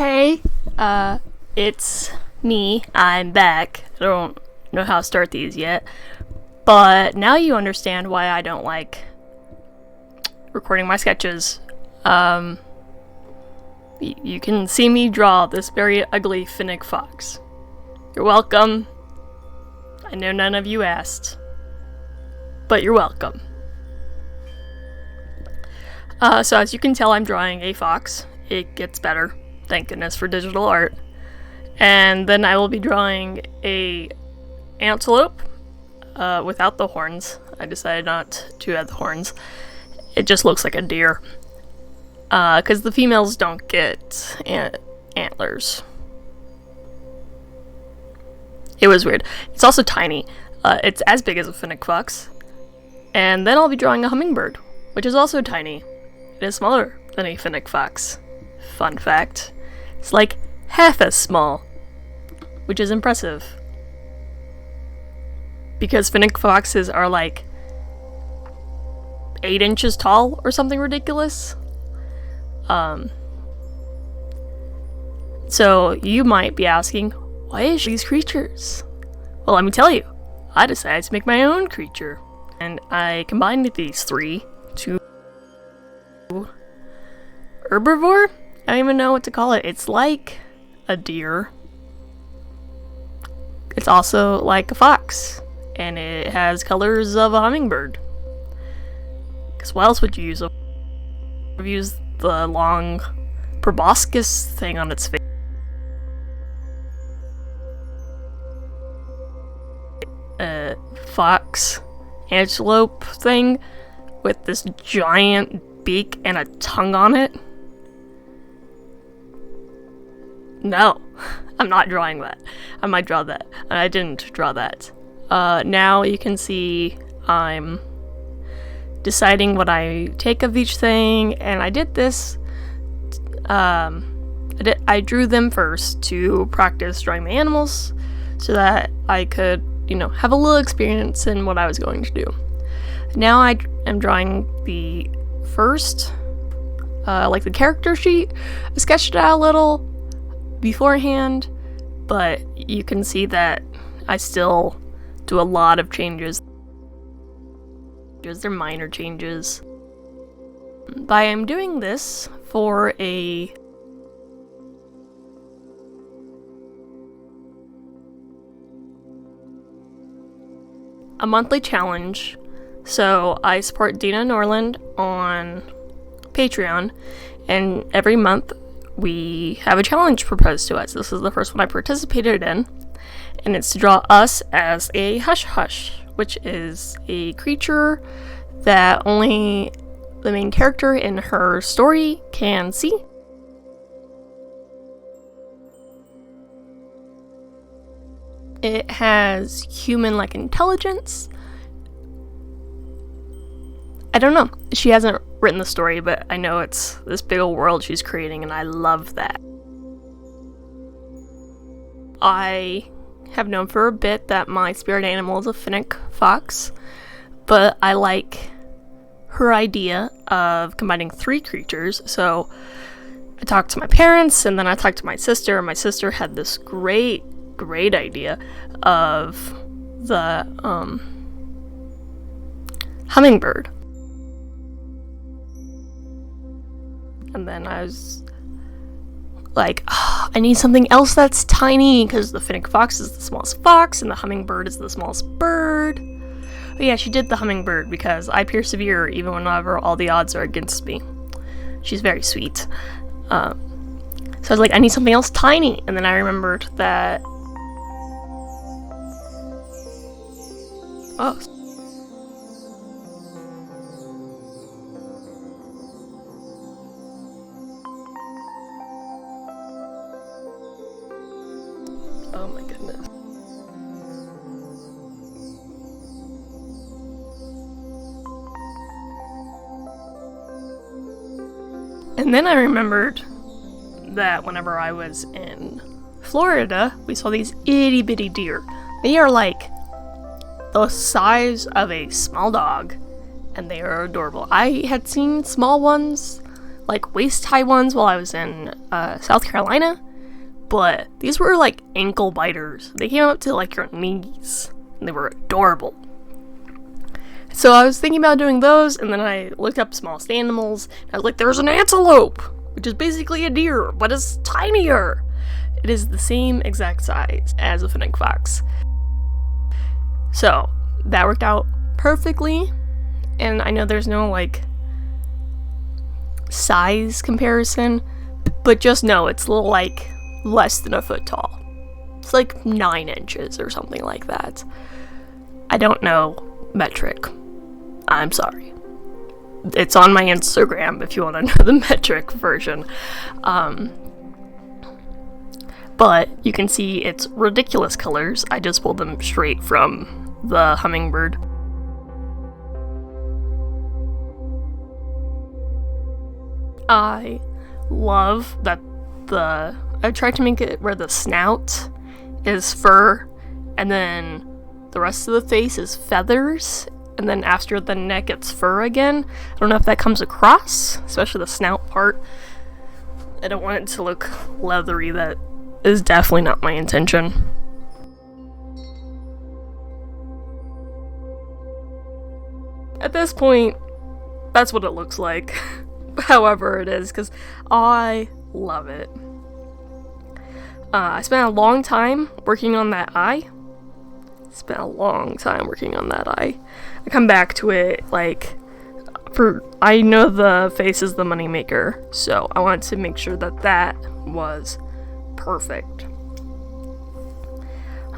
Hey, it's me. I'm back. I don't know how to start these yet, but now you understand why I don't like recording my sketches. You can see me draw this very ugly Fenning fox. You're welcome. I know none of you asked, but you're welcome. So as you can tell, I'm drawing a fox. It gets better. Thank goodness for digital art. And then I will be drawing a antelope without the horns. I decided not to add the horns. It just looks like a deer. Because the females don't get antlers. It was weird. It's also tiny. It's as big as a Fenning fox. And then I'll be drawing a hummingbird, which is also tiny. It is smaller than a Fenning fox. Fun fact. It's like half as small, which is impressive. Because Fenning foxes are like 8 inches tall or something ridiculous. So you might be asking, why is these creatures? Well, let me tell you. I decided to make my own creature. And I combined these three to herbivore? I don't even know what to call it. It's like a deer. It's also like a fox. And it has colors of a hummingbird. Because what else would you use? I've used the long proboscis thing on its face. Fox antelope thing with this giant beak and a tongue on it. No, I'm not drawing that. I might draw that. I didn't draw that. Now you can see I'm deciding what I take of each thing, and I did this. I drew them first to practice drawing the animals so that I could, have a little experience in what I was going to do. Now I am drawing the first, like the character sheet. I sketched it out a little beforehand, but you can see that I still do a lot of changes. They're minor changes. But I am doing this for a monthly challenge. So I support Dina Norlund on Patreon, and every month we have a challenge proposed to us. This is the first one I participated in, and it's to draw us as a hush hush, which is a creature that only the main character in her story can see. It has human-like intelligence. I don't know. She hasn't written the story, but I know it's this big old world she's creating, and I love that. I have known for a bit that my spirit animal is a Fenning fox, but I like her idea of combining 3 creatures. So I talked to my parents, and then I talked to my sister, and my sister had this great idea of the hummingbird. And then I was like, I need something else that's tiny, because the Fenning fox is the smallest fox and the hummingbird is the smallest bird. But yeah, she did the hummingbird because I persevere even whenever all the odds are against me. She's very sweet. So I was like, I need something else tiny. And then I remembered that oh my goodness. And then I remembered that whenever I was in Florida, we saw these itty bitty deer. They are like the size of a small dog, and they are adorable. I had seen small ones like waist-high ones while I was in South Carolina, but these were like ankle biters. They came up to like your knees, and they were adorable. So I was thinking about doing those, and then I looked up small animals, and I was like, there's an antelope, which is basically a deer, but it's tinier. It is the same exact size as a Fenning fox. So that worked out perfectly, and I know there's no like size comparison, but just know it's a little like less than a foot tall. It's like 9 inches or something like that. I don't know metric. I'm sorry. It's on my Instagram if you want to know the metric version. But you can see it's ridiculous colors. I just pulled them straight from the hummingbird. I love that I tried to make it where the snout is fur, and then the rest of the face is feathers, and then after the neck it's fur again. I don't know if that comes across, especially the snout part. I don't want it to look leathery. That is definitely not my intention. At this point, that's what it looks like. However it is, because I love it. I spent a long time working on that eye. I come back to it, like, I know the face is the moneymaker, so I wanted to make sure that was perfect.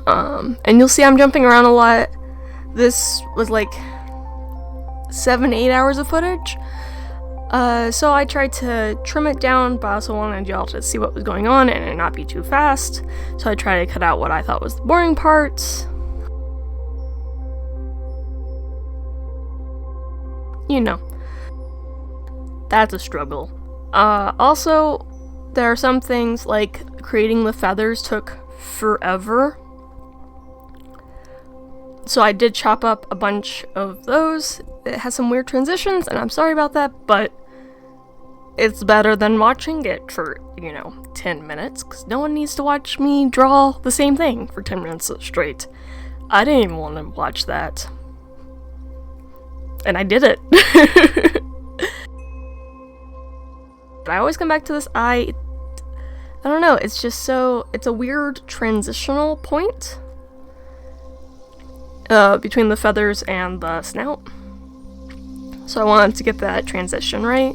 And you'll see I'm jumping around a lot. This was like 7-8 hours of footage. So I tried to trim it down, but I also wanted y'all to see what was going on and it not be too fast. So I tried to cut out what I thought was the boring parts. You know, that's a struggle. Also, there are some things like creating the feathers took forever. So I did chop up a bunch of those. It has some weird transitions, and I'm sorry about that, but it's better than watching it for, 10 minutes, because no one needs to watch me draw the same thing for 10 minutes straight. I didn't even want to watch that. And I did it. But I always come back to this eye. I don't know, it's just it's a weird transitional point between the feathers and the snout. So I wanted to get that transition right.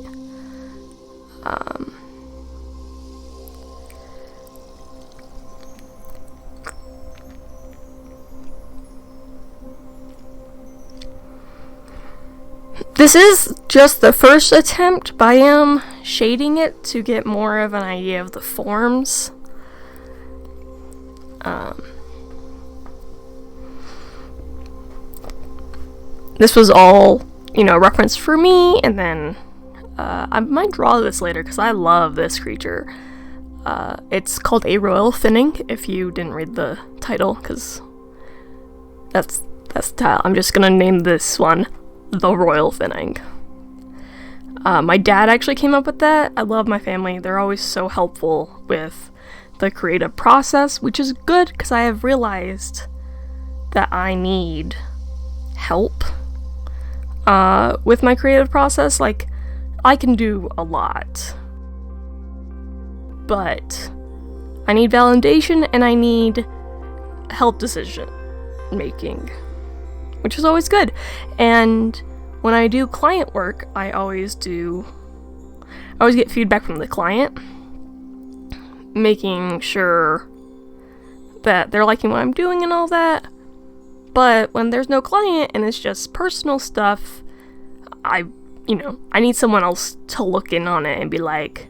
This is just the first attempt, but I am shading it to get more of an idea of the forms. This was all, reference for me, and then I might draw this later because I love this creature. It's called a royal Fenning, if you didn't read the title, because that's the title. I'm just gonna name this one the Royal Fenning. My dad actually came up with that. I love my family. They're always so helpful with the creative process, which is good because I have realized that I need help with my creative process. Like, I can do a lot, but I need validation and I need help decision making, which is always good. And when I do client work, I always get feedback from the client, making sure that they're liking what I'm doing and all that. But when there's no client and it's just personal stuff, I need someone else to look in on it and be like,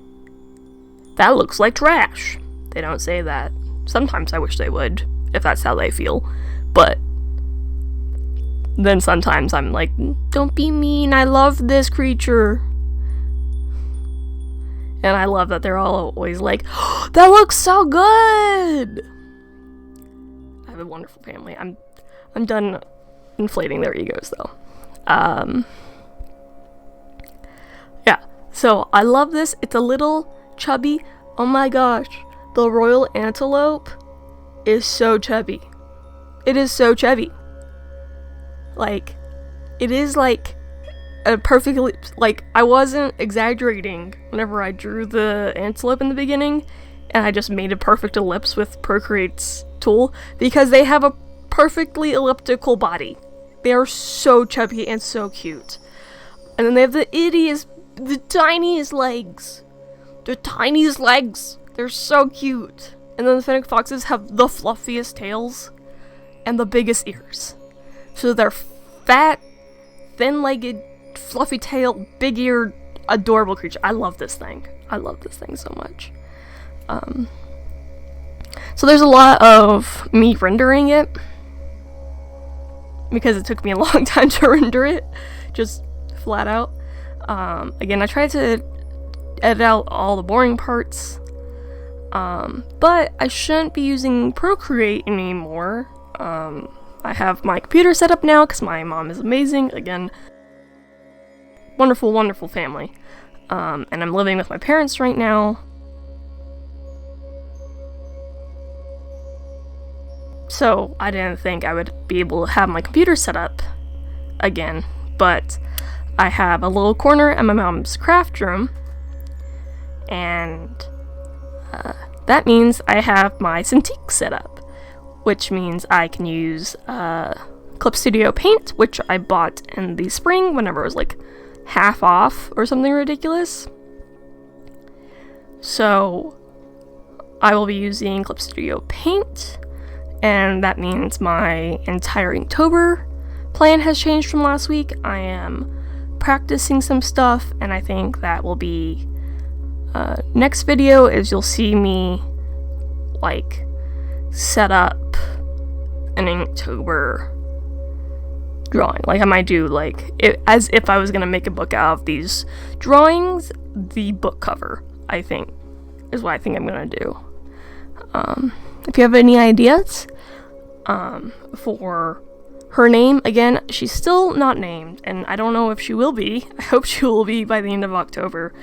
that looks like trash. They don't say that. Sometimes I wish they would, if that's how they feel. But then sometimes I'm like, don't be mean, I love this creature. And I love that they're all always like, oh, that looks so good! I have a wonderful family. I'm done inflating their egos, though. Yeah, So I love this. It's a little chubby. Oh my gosh, the royal antelope is so chubby. It is so chubby. Like, it is like a perfectly, like, I wasn't exaggerating whenever I drew the antelope in the beginning, and I just made a perfect ellipse with Procreate's tool, because they have a perfectly elliptical body. They are so chubby and so cute. And then they have the tiniest legs. The tiniest legs. They're so cute. And then the Fenning foxes have the fluffiest tails and the biggest ears. So they're fat, thin-legged, fluffy-tailed, big-eared, adorable creature. I love this thing. I love this thing so much. So there's a lot of me rendering it, because it took me a long time to render it, just flat out. Again, I tried to edit out all the boring parts, but I shouldn't be using Procreate anymore. I have my computer set up now because my mom is amazing. Again, wonderful, wonderful family. And I'm living with my parents right now. So I didn't think I would be able to have my computer set up again, but I have a little corner at my mom's craft room, and that means I have my Cintiq set up, which means I can use Clip Studio Paint, which I bought in the spring whenever it was like half off or something ridiculous. So I will be using Clip Studio Paint, and that means my entire Inktober plan has changed from last week. I am practicing some stuff, and I think that will be next video is you'll see me like set up an Inktober drawing. Like I might do like it, as if I was gonna make a book out of these drawings. The book cover, I think, is what I think I'm gonna do. If you have any ideas for her name, again, she's still not named, and I don't know if she will be. I hope she will be by the end of October,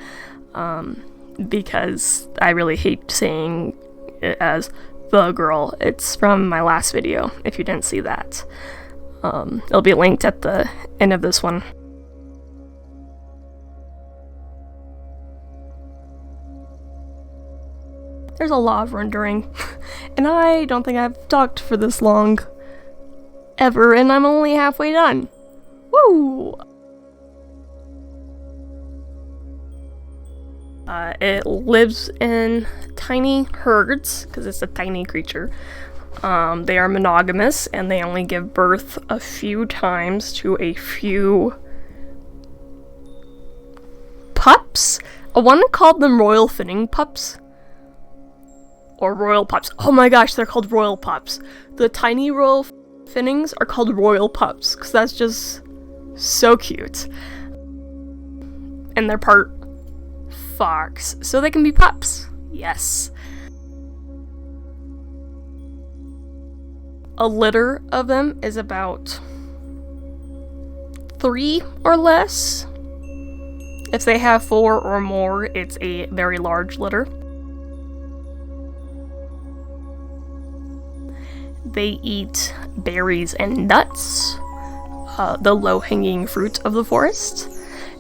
because I really hate saying it as the girl. It's from my last video, if you didn't see that. It'll be linked at the end of this one. There's a lot of rendering, and I don't think I've talked for this long ever, and I'm only halfway done. Woo! It lives in tiny herds, because it's a tiny creature. They are monogamous, and they only give birth a few times to a few pups. I want to call them royal Fenning pups. Or royal pups. Oh my gosh, they're called royal pups. The tiny royal Fennings are called royal pups, because that's just so cute. And they're part fox, so they can be pups. Yes. A litter of them is about 3 or less. If they have 4 or more, it's a very large litter. They eat berries and nuts, the low-hanging fruit of the forest.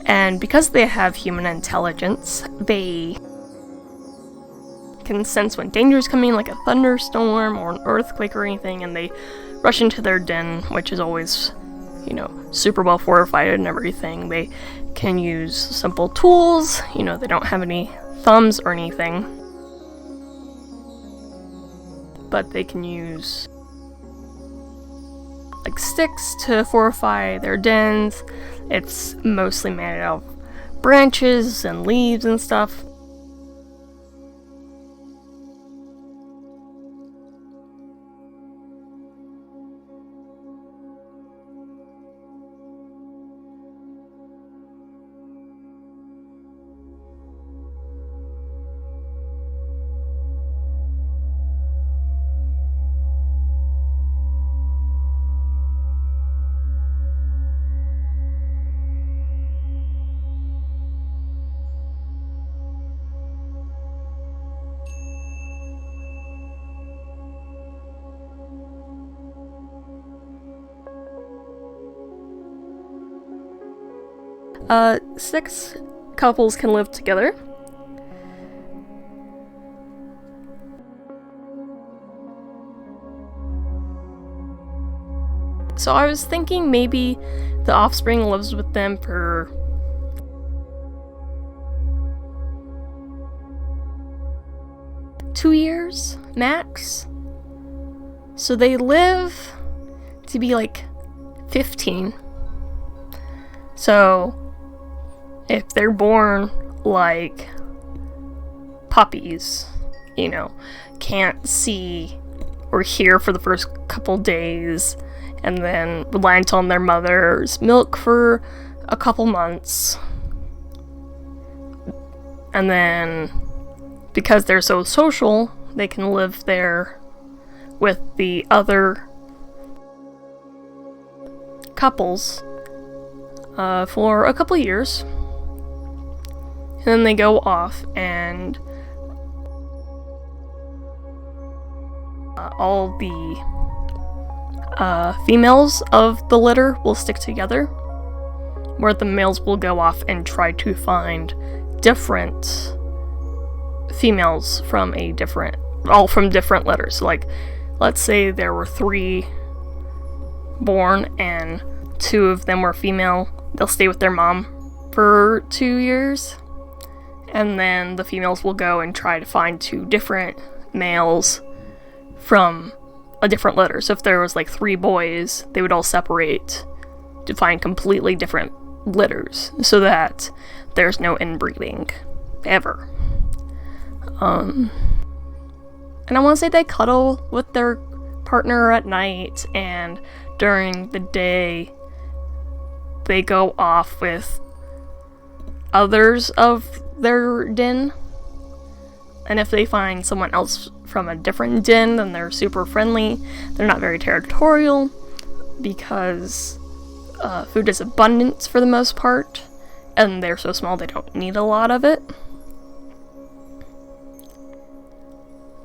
And because they have human intelligence, they can sense when danger is coming, like a thunderstorm or an earthquake or anything, and they rush into their den, which is always, you know, super well fortified and everything. They can use simple tools, you know, they don't have any thumbs or anything, but they can use like sticks to fortify their dens. It's mostly made out of branches and leaves and stuff. 6 couples can live together. So I was thinking maybe the offspring lives with them for 2 years max. So they live to be like 15. So if they're born like puppies, can't see or hear for the first couple days, and then reliant on their mother's milk for a couple months. And then, because they're so social, they can live there with the other couples for a couple years. And then they go off, and all the females of the litter will stick together, where the males will go off and try to find different females from different litters. Like, let's say there were 3 born and 2 of them were female. They'll stay with their mom for 2 years, and then the females will go and try to find 2 different males from a different litter. So if there was like 3 boys, they would all separate to find completely different litters, so that there's no inbreeding ever. And I want to say they cuddle with their partner at night, and during the day they go off with others of their den. And if they find someone else from a different den, then they're super friendly. They're not very territorial, because food is abundant for the most part, and they're so small they don't need a lot of it.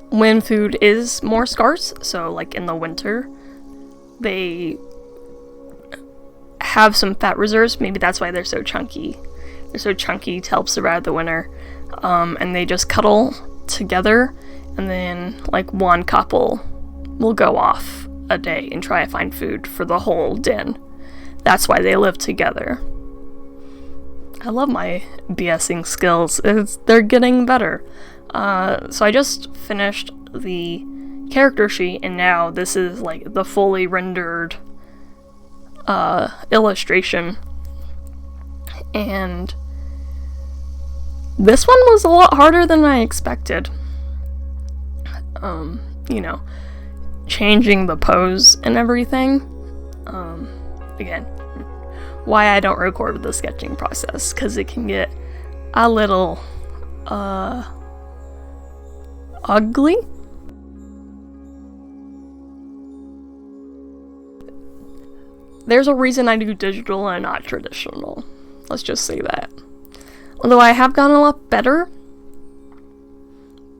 When food is more scarce, so like in the winter, they have some fat reserves. Maybe that's why they're so chunky. They're so chunky to help survive the winter. And they just cuddle together, and then like one couple will go off a day and try to find food for the whole den. That's why they live together. I love my BSing skills. They're getting better. So I just finished the character sheet, and now this is like the fully rendered illustration. And this one was a lot harder than I expected. Changing the pose and everything. Again, why I don't record with the sketching process, because it can get a little ugly. There's a reason I do digital and not traditional. Let's just say that. Although I have gotten a lot better.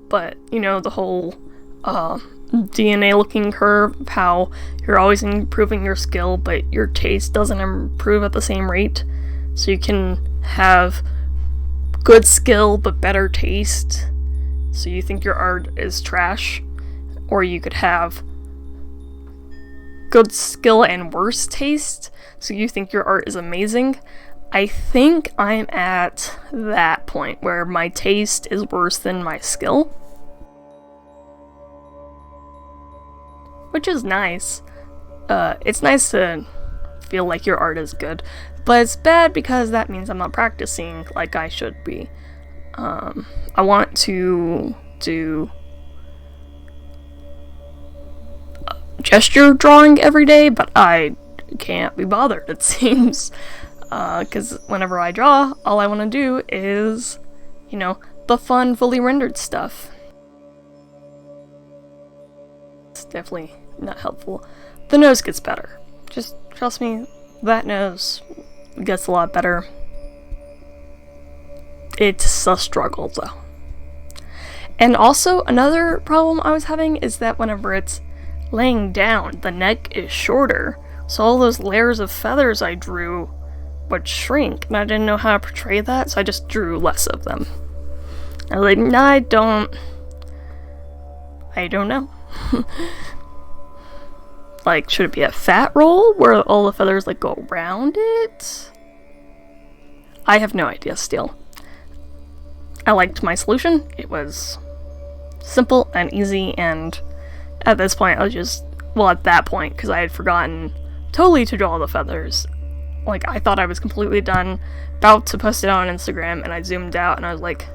But, the whole DNA looking curve, how you're always improving your skill, but your taste doesn't improve at the same rate. So you can have good skill, but better taste. So you think your art is trash. Or you could have good skill and worse taste, so you think your art is amazing. I think I'm at that point where my taste is worse than my skill. Which is nice. It's nice to feel like your art is good, but it's bad because that means I'm not practicing like I should be. I want to do gesture drawing every day, but I can't be bothered, it seems. Because whenever I draw, all I want to do is, the fun, fully rendered stuff. It's definitely not helpful. The nose gets better. Just trust me, that nose gets a lot better. It's a struggle, though. And also, another problem I was having is that whenever it's laying down, the neck is shorter. So all those layers of feathers I drew would shrink, and I didn't know how to portray that, so I just drew less of them. I was like, nah, I don't know. Like, should it be a fat roll where all the feathers like go around it? I have no idea still. I liked my solution. It was simple and easy, and at this point I was just, well, at that point, because I had forgotten totally to draw the feathers. Like, I thought I was completely done, about to post it on Instagram, and I zoomed out and I was like,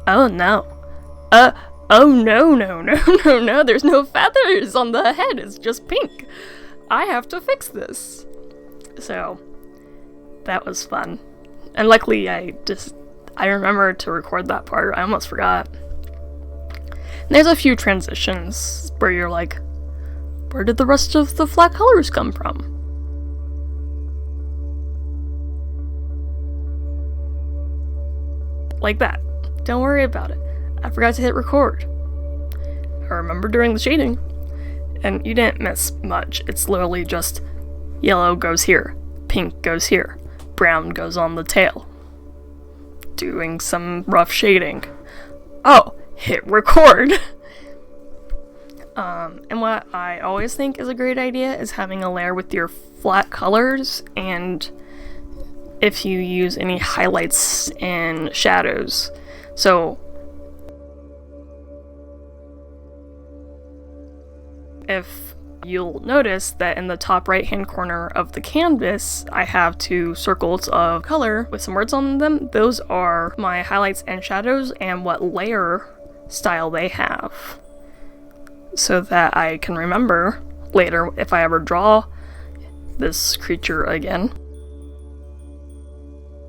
oh no. Oh no, there's no feathers on the head, it's just pink. I have to fix this. So, that was fun. And luckily I remembered to record that part, I almost forgot. And there's a few transitions where you're like, where did the rest of the flat colors come from? Like that. Don't worry about it. I forgot to hit record. I remember doing the shading, and you didn't miss much. It's literally just yellow goes here, pink goes here, brown goes on the tail. Doing some rough shading. Oh, hit record! And what I always think is a great idea is having a layer with your flat colors, and if you use any highlights and shadows. So, if you'll notice that in the top right hand corner of the canvas, I have two circles of color with some words on them. Those are my highlights and shadows and what layer style they have, so that I can remember later if I ever draw this creature again,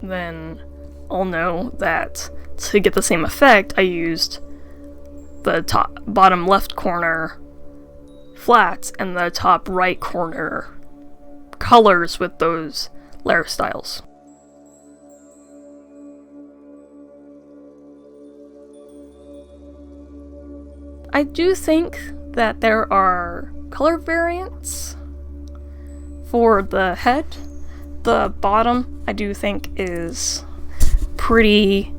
then I'll know that to get the same effect I used the bottom left corner flats and the top right corner colors with those layer styles. I do think that there are color variants for the head. The bottom I do think is pretty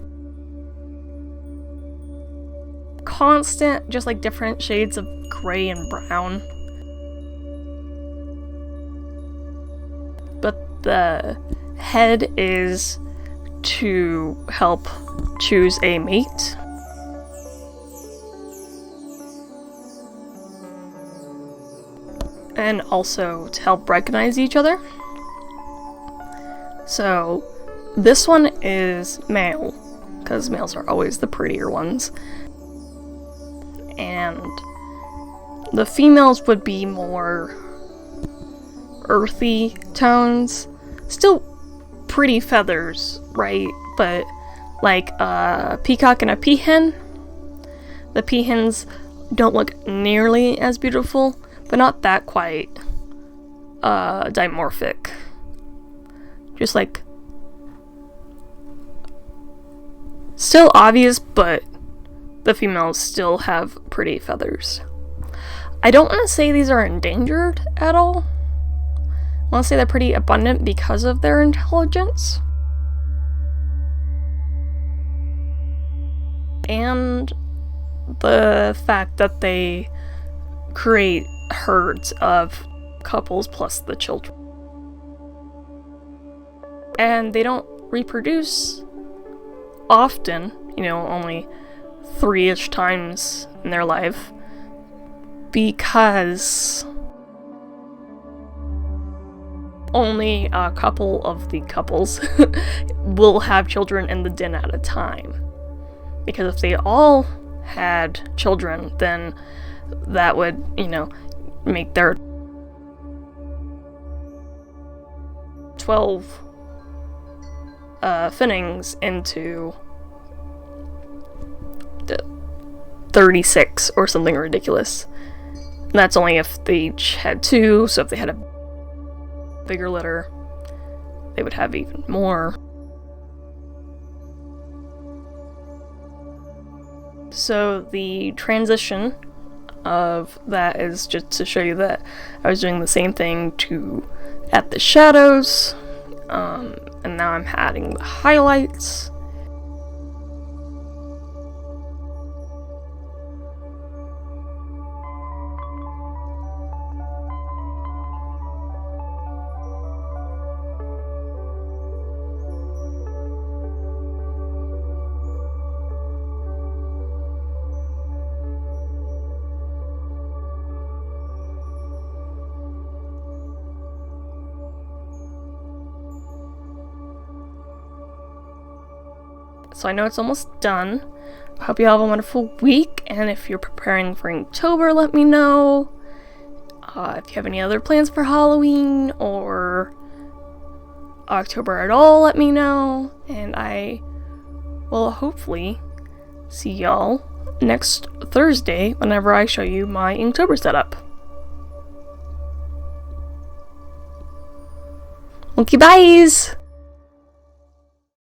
constant, just like different shades of gray and brown. But the head is to help choose a mate. And also to help recognize each other. So this one is male, because males are always the prettier ones. And the females would be more earthy tones. Still pretty feathers, right? But like a peacock and a peahen. The peahens don't look nearly as beautiful, but not that quite dimorphic. Just like still obvious, but the females still have pretty feathers. I don't want to say these are endangered at all. I want to say they're pretty abundant because of their intelligence. And the fact that they create herds of couples plus the children. And they don't reproduce often, only 3-ish times in their life, because only a couple of the couples will have children in the den at a time. Because if they all had children, then that would, make their 12 Fennings into 36 or something ridiculous. And that's only if they each had 2, so if they had a bigger litter, they would have even more. So the transition of that is just to show you that I was doing the same thing to add the shadows And now I'm adding the highlights. So I know it's almost done. I hope you have a wonderful week, and if you're preparing for Inktober, let me know. If you have any other plans for Halloween or October at all, let me know. And I will hopefully see y'all next Thursday whenever I show you my Inktober setup. Okay, byes!